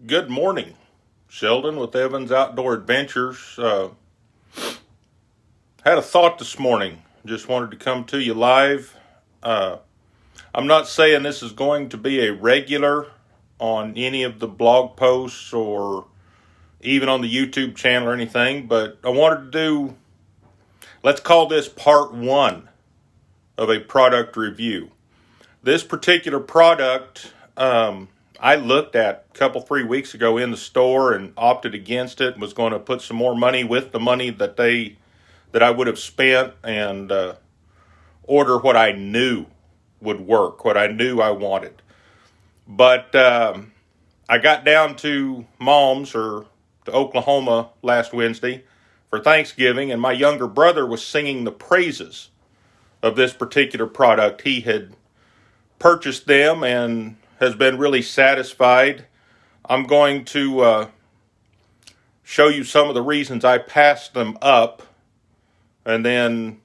Good morning, Sheldon with Evans Outdoor Adventures. Had a thought this morning. Just wanted to come to you live. I'm not saying this is going to be a regular on any of the blog posts or even on the YouTube channel or anything, but I wanted to do, let's call this part one of a product review. This particular product, I looked at a couple, 3 weeks ago in the store and opted against it and was going to put some more money with the money that I would have spent and order what I knew would work, what I knew I wanted. But I got down to Mom's or to Oklahoma last Wednesday for Thanksgiving, and my younger brother was singing the praises of this particular product. He had purchased them and has been really satisfied. I'm going to show you some of the reasons I passed them up and then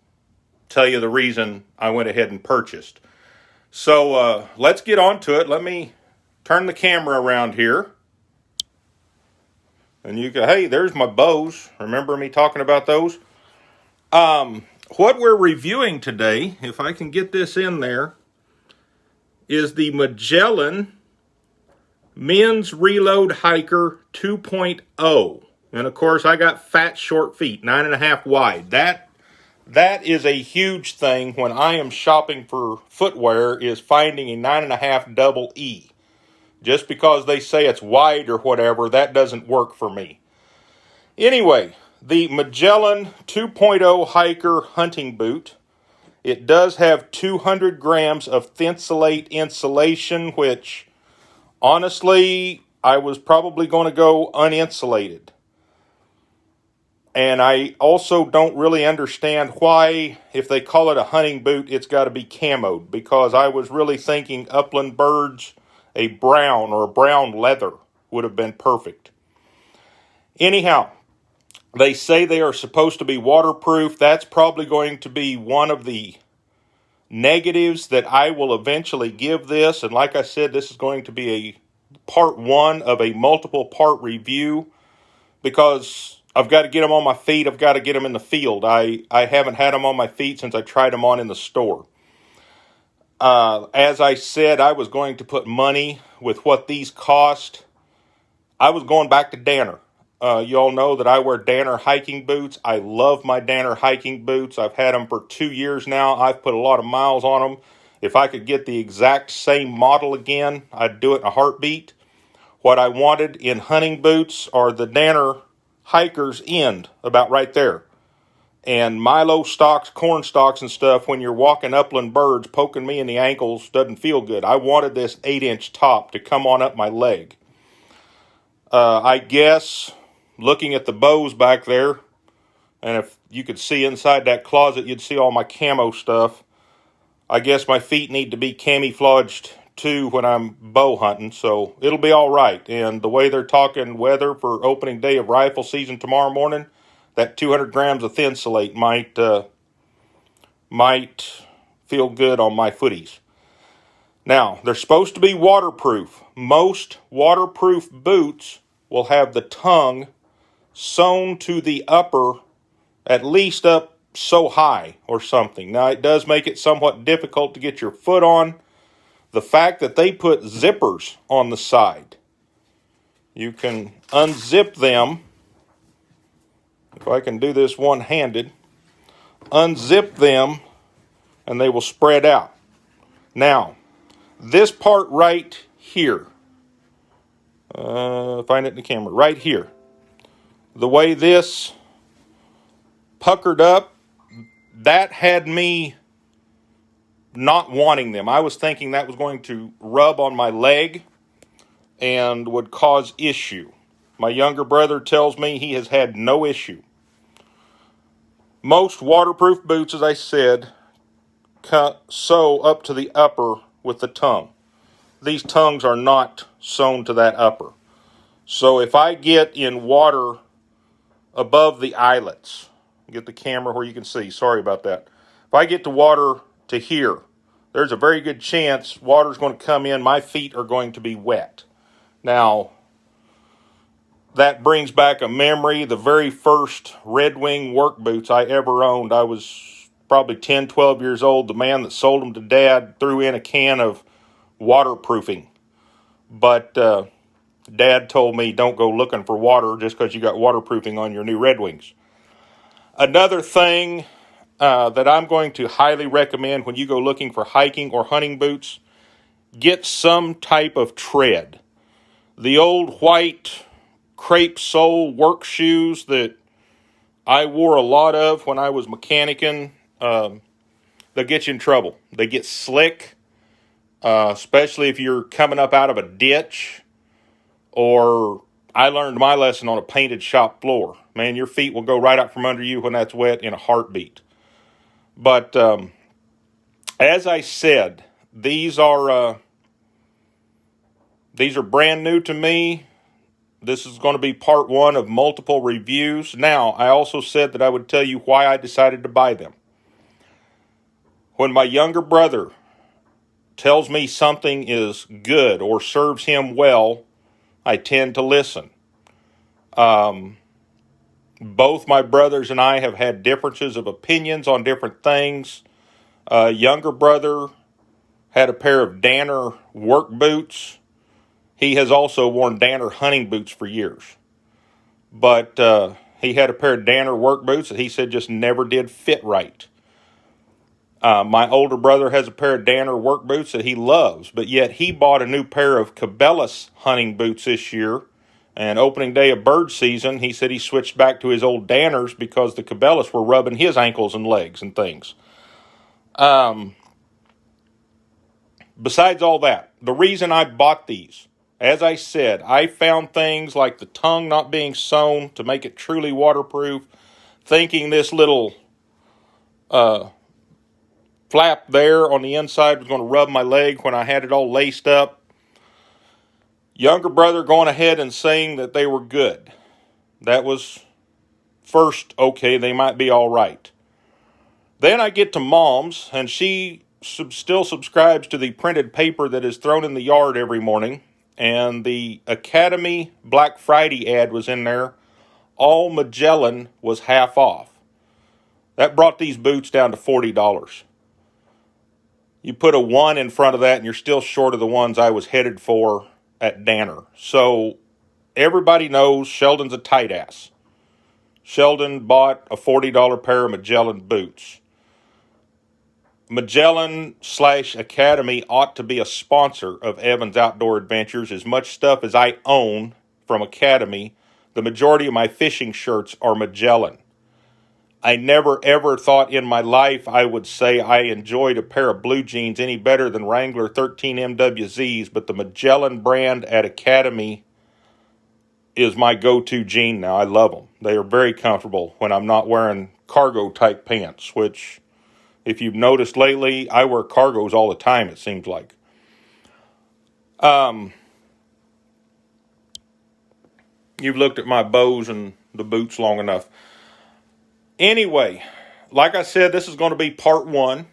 tell you the reason I went ahead and purchased. So let's get on to it. Let me turn the camera around here. And you go, hey, there's my bows. Remember me talking about those? What we're reviewing today, if I can get this in there, is the Magellan Men's Reload Hiker 2.0. And of course, I got fat, short feet, 9.5 wide. That is a huge thing when I am shopping for footwear, is finding a 9.5 double E. Just because they say it's wide or whatever, that doesn't work for me. Anyway, the Magellan 2.0 Hiker Hunting Boot. It does have 200 grams of Thinsulate insulation, which, honestly, I was probably going to go uninsulated. And I also don't really understand why, if they call it a hunting boot, it's got to be camoed, because I was really thinking Upland Birds, a brown or a brown leather would have been perfect. Anyhow, they say they are supposed to be waterproof. That's probably going to be one of the negatives that I will eventually give this. And like I said, this is going to be a part one of a multiple part review, because I've got to get them on my feet. I've got to get them in the field. I haven't had them on my feet since I tried them on in the store. As I said, I was going to put money with what these cost. I was going back to Danner. You all know that I wear Danner hiking boots. I love my Danner hiking boots. I've had them for 2 years now. I've put a lot of miles on them. If I could get the exact same model again, I'd do it in a heartbeat. What I wanted in hunting boots are the Danner Hikers end, about right there. And Milo stalks, corn stalks and stuff, when you're walking Upland Birds, poking me in the ankles doesn't feel good. I wanted this 8-inch top to come on up my leg. I guess, looking at the bows back there, and if you could see inside that closet, you'd see all my camo stuff. I guess my feet need to be camouflaged too when I'm bow hunting, so it'll be all right. And the way they're talking weather for opening day of rifle season tomorrow morning, that 200 grams of Thinsulate might feel good on my footies. Now, they're supposed to be waterproof. Most waterproof boots will have the tongue sewn to the upper, at least up so high or something. Now, it does make it somewhat difficult to get your foot on. The fact that they put zippers on the side, you can unzip them. If I can do this one-handed, unzip them and they will spread out. Now, this part right here, find it in the camera, right here. The way this puckered up, that had me not wanting them. I was thinking that was going to rub on my leg and would cause issue. My younger brother tells me he has had no issue. Most waterproof boots, as I said, sew up to the upper with the tongue. These tongues are not sewn to that upper. So if I get in water above the eyelets, get the camera where you can see, sorry about that. If I get the water to here, there's a very good chance water's going to come in, my feet are going to be wet. Now, that brings back a memory. The very first Red Wing work boots I ever owned, I was probably 10, 12 years old. The man that sold them to Dad threw in a can of waterproofing. But Dad told me don't go looking for water just because you got waterproofing on your new Red Wings. Another thing that I'm going to highly recommend when you go looking for hiking or hunting boots, get some type of tread. The old white crepe sole work shoes that I wore a lot of when I was mechanicking, they'll get you in trouble. They get slick, especially if you're coming up out of a ditch, or I learned my lesson on a painted shop floor. Man, your feet will go right out from under you when that's wet in a heartbeat. But as I said, these are brand new to me. This is going to be part one of multiple reviews. Now, I also said that I would tell you why I decided to buy them. When my younger brother tells me something is good or serves him well, I tend to listen. Both my brothers and I have had differences of opinions on different things. Younger brother had a pair of Danner work boots. He has also worn Danner hunting boots for years. But he had a pair of Danner work boots that he said just never did fit right. My older brother has a pair of Danner work boots that he loves, but yet he bought a new pair of Cabela's hunting boots this year. And opening day of bird season, he said he switched back to his old Danners because the Cabela's were rubbing his ankles and legs and things. Besides all that, the reason I bought these, as I said, I found things like the tongue not being sewn to make it truly waterproof, thinking this little flap there on the inside was going to rub my leg when I had it all laced up. Younger brother going ahead and saying that they were good. That was first, okay, they might be all right. Then I get to Mom's, and she still subscribes to the printed paper that is thrown in the yard every morning. And the Academy Black Friday ad was in there. All Magellan was half off. That brought these boots down to $40. You put a 1 in front of that, and you're still short of the ones I was headed for at Danner. So everybody knows Sheldon's a tight ass. Sheldon bought a $40 pair of Magellan boots. Magellan/Academy ought to be a sponsor of Evan's Outdoor Adventures. As much stuff as I own from Academy, the majority of my fishing shirts are Magellan. I never ever thought in my life I would say I enjoyed a pair of blue jeans any better than Wrangler 13 MWZs, but the Magellan brand at Academy is my go-to jean now. I love them. They are very comfortable when I'm not wearing cargo-type pants, which, if you've noticed lately, I wear cargos all the time, it seems like. You've looked at my bows and the boots long enough. Anyway, like I said, this is going to be part one.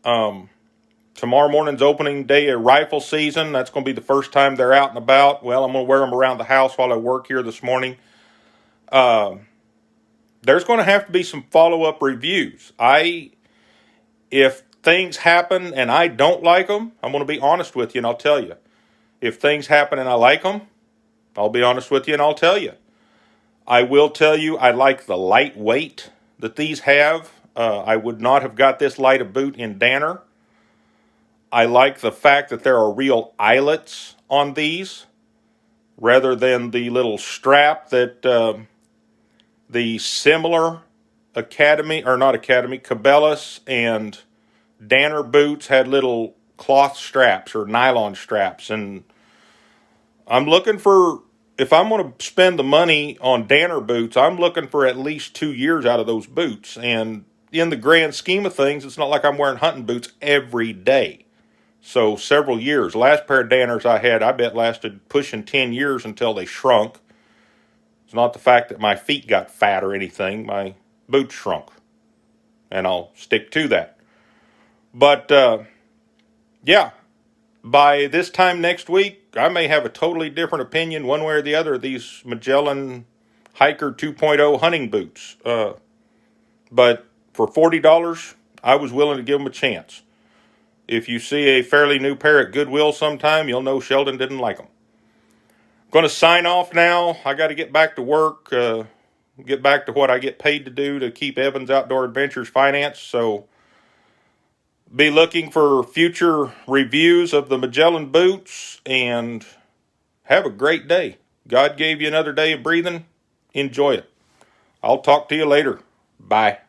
Tomorrow morning's opening day of rifle season. That's going to be the first time they're out and about. Well, I'm going to wear them around the house while I work here this morning. There's going to have to be some follow-up reviews. If things happen and I don't like them, I'm going to be honest with you and I'll tell you. If things happen and I like them, I'll be honest with you and I'll tell you. I will tell you I like the lightweight that these have. I would not have got this light a boot in Danner. I like the fact that there are real eyelets on these rather than the little strap that the similar Cabela's and Danner boots had little cloth straps or nylon straps. And I'm looking for, if I'm going to spend the money on Danner boots, I'm looking for at least 2 years out of those boots. And in the grand scheme of things, it's not like I'm wearing hunting boots every day. So several years. The last pair of Danners I had, I bet lasted pushing 10 years until they shrunk. It's not the fact that my feet got fat or anything. My boots shrunk. And I'll stick to that. But, yeah. by this time next week, I may have a totally different opinion one way or the other of these Magellan Hiker 2.0 hunting boots. But for $40, I was willing to give them a chance. If you see a fairly new pair at Goodwill sometime, you'll know Sheldon didn't like them. I'm going to sign off now. I got to get back to work, get back to what I get paid to do to keep Evans Outdoor Adventures financed. So be looking for future reviews of the Magellan boots, and have a great day. God gave you another day of breathing. Enjoy it. I'll talk to you later. Bye.